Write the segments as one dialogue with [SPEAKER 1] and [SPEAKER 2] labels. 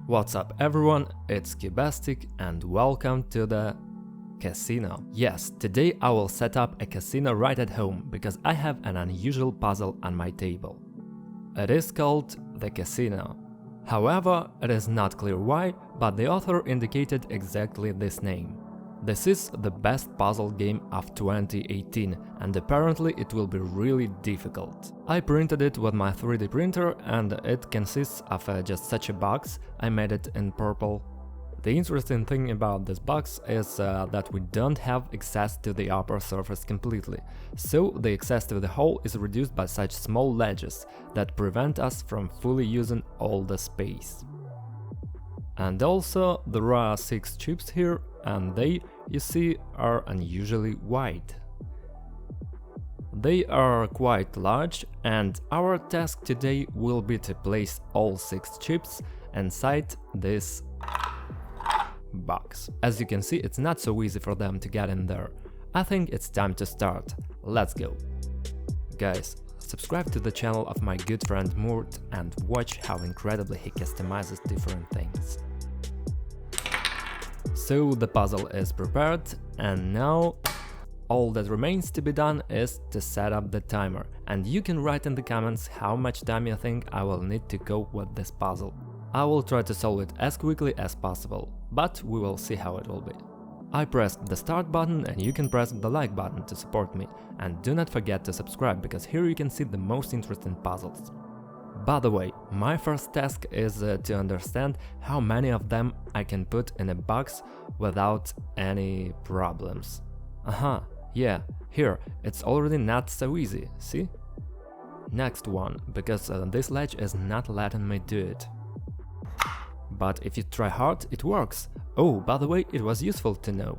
[SPEAKER 1] What's up everyone, it's Cubastic and welcome to the casino. Yes, today I will set up a casino right at home because I have an unusual puzzle on my table. It is called the casino. However, it is not clear why, but the author indicated exactly this name. This is the best puzzle game of 2018 and apparently it will be really difficult. I printed it with my 3D printer and it consists of just such a box. I made it in purple. The interesting thing about this box is that we don't have access to the upper surface completely, so the access to the hole is reduced by such small ledges that prevent us from fully using all the space. And also there are 6 chips here and they, you see, are unusually wide. They are quite large and our task today will be to place all 6 chips inside this box. As you can see, it's not so easy for them to get in there. I think it's time to start. Let's go. Guys, subscribe to the channel of my good friend Murt and watch how incredibly he customizes different things. So the puzzle is prepared and now all that remains to be done is to set up the timer, and you can write in the comments how much time you think I will need to cope with this puzzle. I will try to solve it as quickly as possible, but we will see how it will be. I pressed the start button and you can press the like button to support me, and do not forget to subscribe because here you can see the most interesting puzzles. By the way, my first task is to understand how many of them I can put in a box without any problems. Yeah, here, it's already not so easy, see? Next one, because this ledge is not letting me do it. But if you try hard, it works. Oh, by the way, it was useful to know.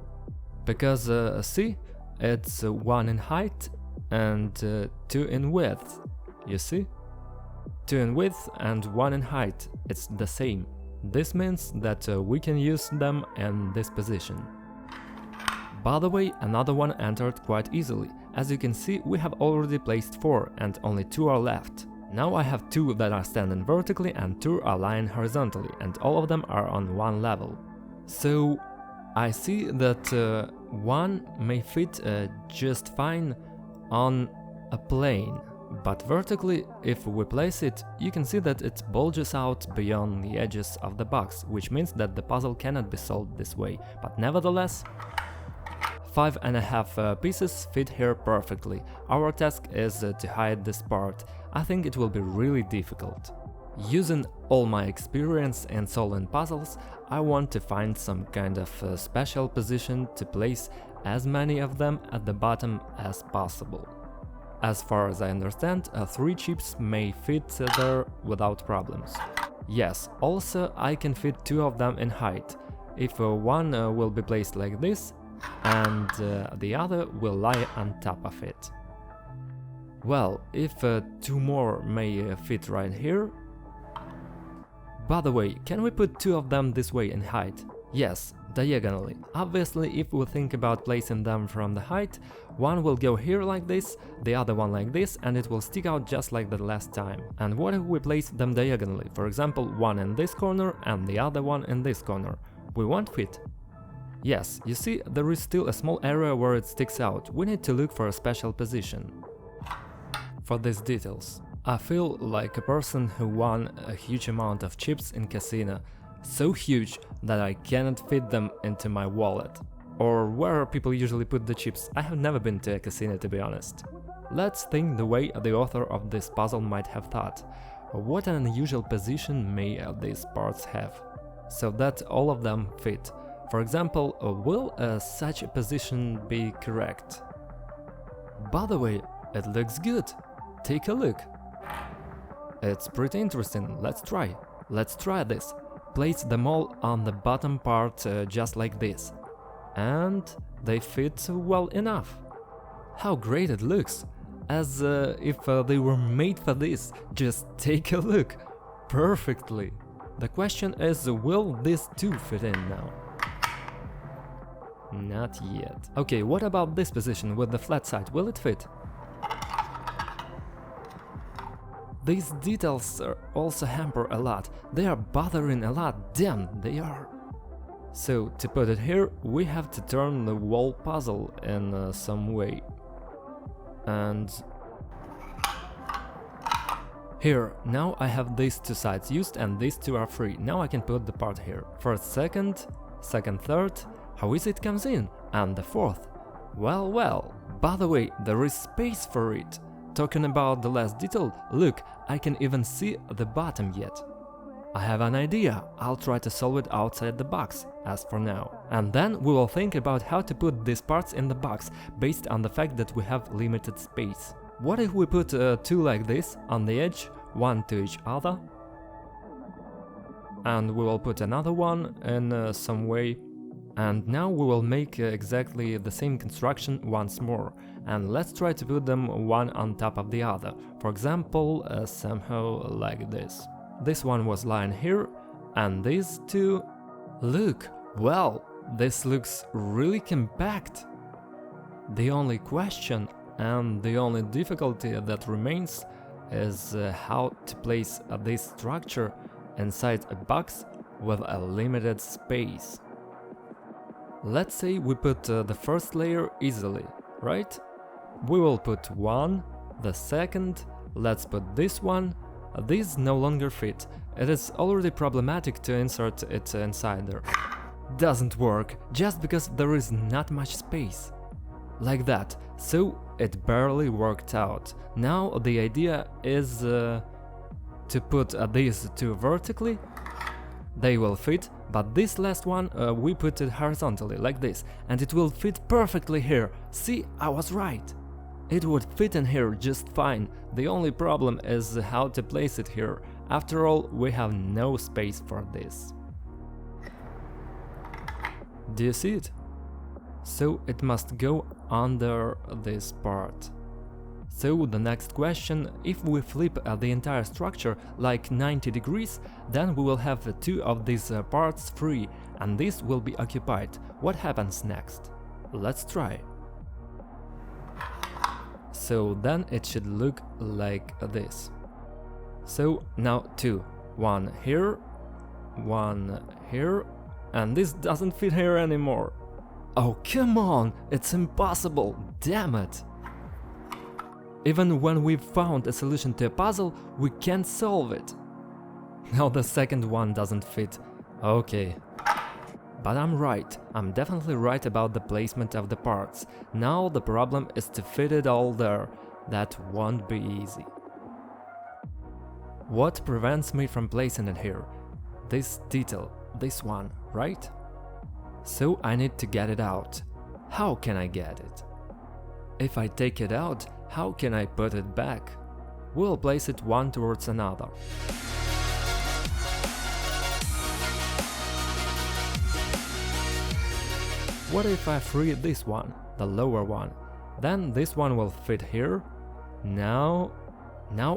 [SPEAKER 1] Because, see, it's 1 in height and 2 in width, you see? 2 in width and 1 in height, it's the same. This means that we can use them in this position. By the way, another one entered quite easily. As you can see, we have already placed 4 and only 2 are left. Now I have 2 that are standing vertically and 2 are lying horizontally, and all of them are on one level. So I see that one may fit just fine on a plane. But vertically, if we place it, you can see that it bulges out beyond the edges of the box, which means that the puzzle cannot be solved this way, but nevertheless, 5.5 pieces fit here perfectly. Our task is to hide this part. I think it will be really difficult. Using all my experience in solving puzzles, I want to find some kind of special position to place as many of them at the bottom as possible. As far as I understand, 3 chips may fit there without problems. Yes, also I can fit 2 of them in height. If one will be placed like this, and the other will lie on top of it. Well, if 2 more may fit right here. By the way, can we put 2 of them this way in height? Yes, diagonally. Obviously, if we think about placing them from the height, one will go here like this, the other one like this, and it will stick out just like the last time. And what if we place them diagonally? For example, one in this corner and the other one in this corner. We won't fit. Yes, you see, there is still a small area where it sticks out. We need to look for a special position for these details. I feel like a person who won a huge amount of chips in casino. So huge that I cannot fit them into my wallet. Or where people usually put the chips. I have never been to a casino, to be honest. Let's think the way the author of this puzzle might have thought. What an unusual position may these parts have, so that all of them fit. For example, will such a position be correct? By the way, it looks good. Take a look. It's pretty interesting. Let's try. Let's try this. Place them all on the bottom part just like this. And they fit well enough. How great it looks! As if they were made for this. Just take a look. Perfectly. The question is, will these 2 fit in now? Not yet. Okay, what about this position with the flat side? Will it fit? These details also hamper a lot. They are bothering a lot. Damn, they are. So, to put it here, we have to turn the wall puzzle in some way. And here, now I have these two sides used and these two are free. Now I can put the part here. First, second, third. How easy it comes in? And the fourth. Well, well. By the way, there is space for it. Talking about the last detail, look, I can even see the bottom yet. I have an idea. I'll try to solve it outside the box, as for now. And then we will think about how to put these parts in the box, based on the fact that we have limited space. What if we put two like this on the edge, one to each other? And we will put another one in some way. And now we will make exactly the same construction once more. And let's try to put them one on top of the other. For example, somehow like this. This one was lying here, and these two... Look, well, this looks really compact. The only question and the only difficulty that remains is how to place this structure inside a box with a limited space. Let's say we put the first layer easily, right? We will put one, the second, let's put this one. These no longer fit. It is already problematic to insert it inside there. Doesn't work, just because there is not much space. Like that, so it barely worked out. Now the idea is to put these two vertically. They will fit, but this last one we put it horizontally, like this, and it will fit perfectly here. See, I was right. It would fit in here just fine. The only problem is how to place it here. After all, we have no space for this. Do you see it? So it must go under this part. So the next question, if we flip the entire structure like 90 degrees, then we will have two of these parts free, and this will be occupied. What happens next? Let's try. So then it should look like this. So now two. One here, and this doesn't fit here anymore. Oh, come on, it's impossible, damn it. Even when we've found a solution to a puzzle, we can't solve it. Now the second one doesn't fit. Okay. But I'm right, I'm definitely right about the placement of the parts. Now the problem is to fit it all there. That won't be easy. What prevents me from placing it here? This detail, this one, right? So I need to get it out. How can I get it? If I take it out, how can I put it back? We'll place it one towards another. What if I free this one, the lower one? Then this one will fit here. Now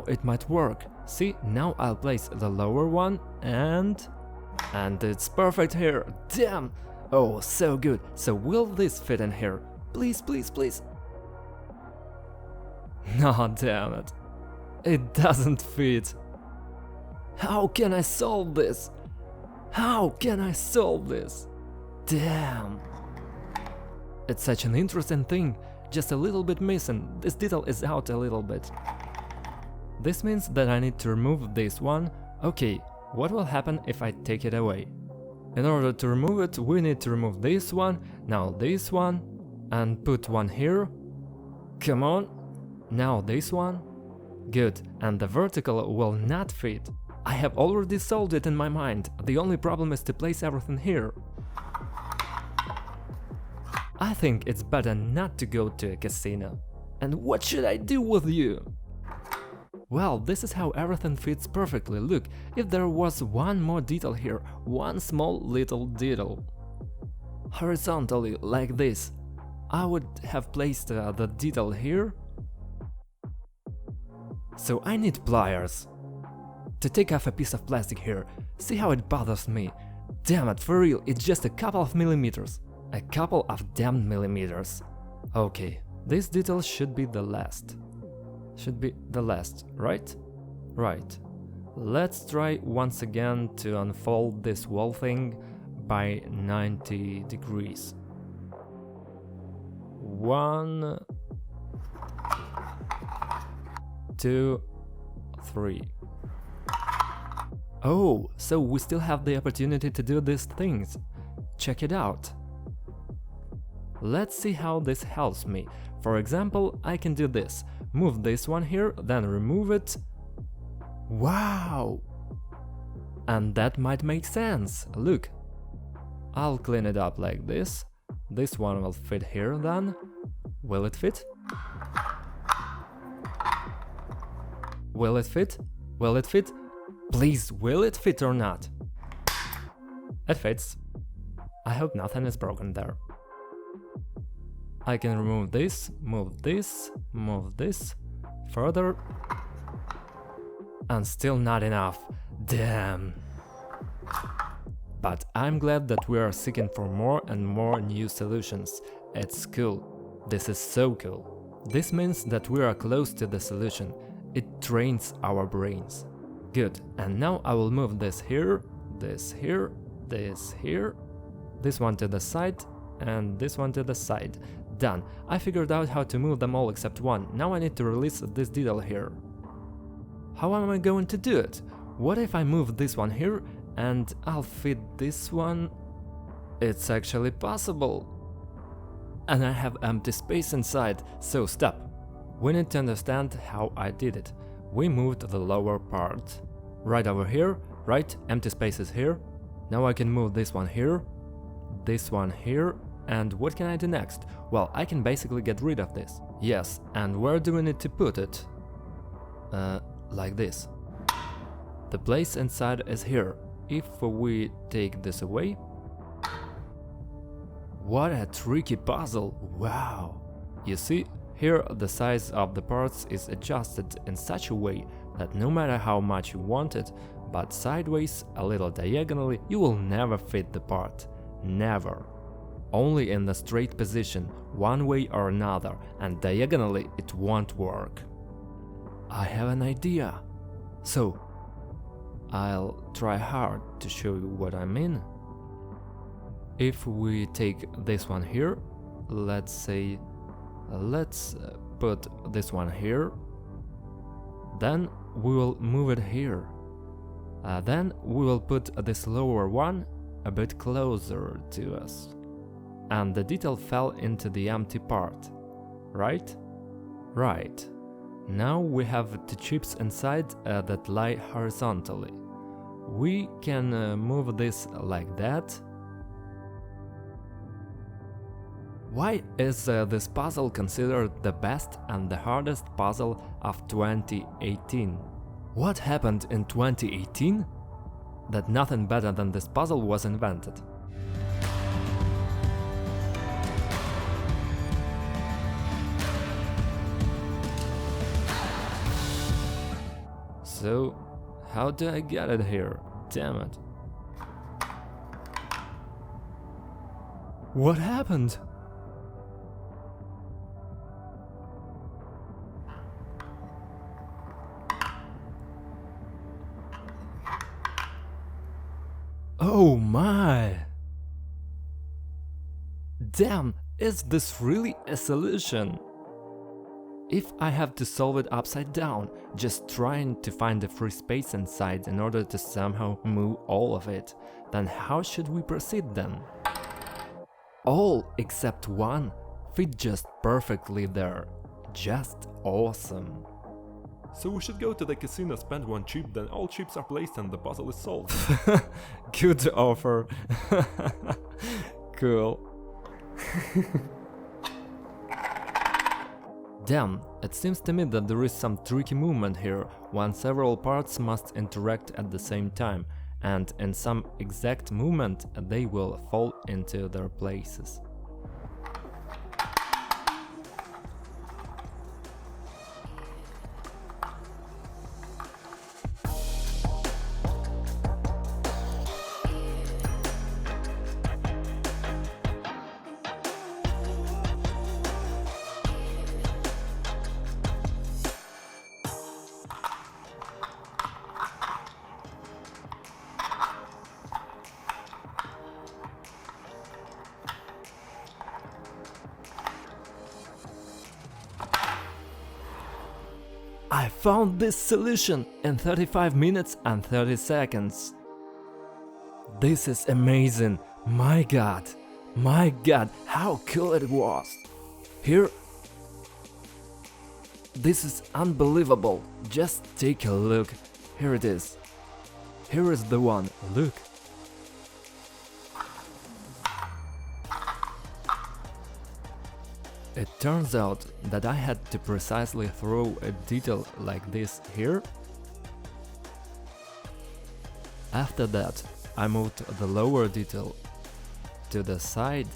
[SPEAKER 1] it might work. See, now I'll place the lower one and it's perfect here. Damn! Oh, so good. So will this fit in here? Please, please, please. No, damn it. It doesn't fit. How can I solve this? How can I solve this? Damn. It's such an interesting thing, just a little bit missing. This detail is out a little bit. This means that I need to remove this one. Okay, what will happen if I take it away? In order to remove it, we need to remove this one, now this one, and put one here. Come on. Now this one. Good, and the vertical will not fit. I have already solved it in my mind. The only problem is to place everything here. I think it's better not to go to a casino. And what should I do with you? Well, this is how everything fits perfectly. Look, if there was one more detail here, one small little detail. Horizontally, like this, I would have placed the detail here. So I need pliers. To take off a piece of plastic here, see how it bothers me. Damn it, for real, it's just a couple of millimeters. A couple of damn millimeters. Okay, this detail should be the last. Should be the last, right? Right. Let's try once again to unfold this whole thing by 90 degrees. 1, 2, 3. Oh, so we still have the opportunity to do these things. Check it out. Let's see how this helps me. For example, I can do this. Move this one here, then remove it. Wow! And that might make sense. Look. I'll clean it up like this. This one will fit here then. Will it fit? Will it fit? Will it fit? Please, will it fit or not? It fits. I hope nothing is broken there. I can remove this, move this, move this, further. And still not enough. Damn. But I'm glad that we are seeking for more and more new solutions. It's cool. This is so cool. This means that we are close to the solution. It trains our brains. Good, and now I will move this here, this here, this here, this one to the side, and this one to the side. Done. I figured out how to move them all except one. Now I need to release this detail here. How am I going to do it? What if I move this one here and I'll fit this one? It's actually possible. And I have empty space inside, so stop. We need to understand how I did it. We moved the lower part. Right over here, right, empty space is here. Now I can move this one here, and what can I do next? Well, I can basically get rid of this. Yes, and where do we need to put it? Like this. The place inside is here. If we take this away... What a tricky puzzle! Wow! You see, here the size of the parts is adjusted in such a way that no matter how much you want it, but sideways, a little diagonally, you will never fit the part. Never. Only in the straight position, one way or another, and diagonally it won't work. I have an idea. So, I'll try hard to show you what I mean. If we take this one here, let's put this one here, then we will move it here. Then we will put this lower one a bit closer to us. And the detail fell into the empty part, right? Right. Now we have two chips inside that lie horizontally. We can move this like that. Why is this puzzle considered the best and the hardest puzzle of 2018? What happened in 2018? That nothing better than this puzzle was invented. So, how do I get it here? Damn it. What happened? Oh my! Damn, is this really a solution? If I have to solve it upside down, just trying to find a free space inside in order to somehow move all of it, then how should we proceed then? All except one fit just perfectly there. Just awesome.
[SPEAKER 2] So we should go to the casino, spend one chip, then all chips are placed and the puzzle is solved.
[SPEAKER 1] Good offer. Cool. Damn, it seems to me that there is some tricky movement here, when several parts must interact at the same time, and in some exact movement they will fall into their places. I found this solution in 35 minutes and 30 seconds. This is amazing. My god, how cool it was. Here, this is unbelievable. Just take a look. Here it is. Here is the one. Look. It turns out that I had to precisely throw a detail like this here. After that, I moved the lower detail to the side,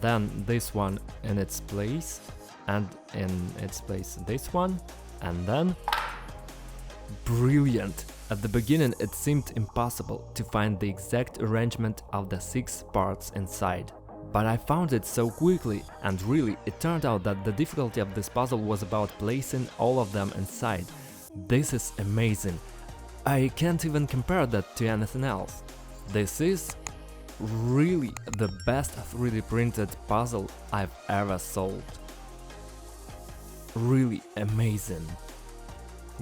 [SPEAKER 1] then this one in its place, and in its place this one, and then... Brilliant! At the beginning it seemed impossible to find the exact arrangement of the 6 parts inside. But I found it so quickly, and really, it turned out that the difficulty of this puzzle was about placing all of them inside. This is amazing. I can't even compare that to anything else. This is really the best 3D printed puzzle I've ever solved. Really amazing.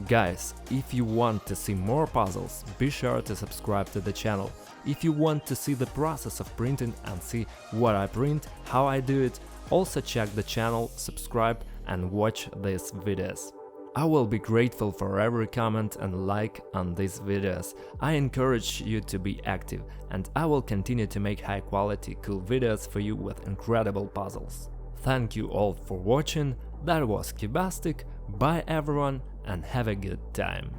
[SPEAKER 1] Guys, if you want to see more puzzles, be sure to subscribe to the channel. If you want to see the process of printing and see what I print, how I do it, also check the channel, subscribe and watch these videos. I will be grateful for every comment and like on these videos. I encourage you to be active, and I will continue to make high quality, cool videos for you with incredible puzzles. Thank you all for watching, that was Cubastic, bye everyone and have a good time.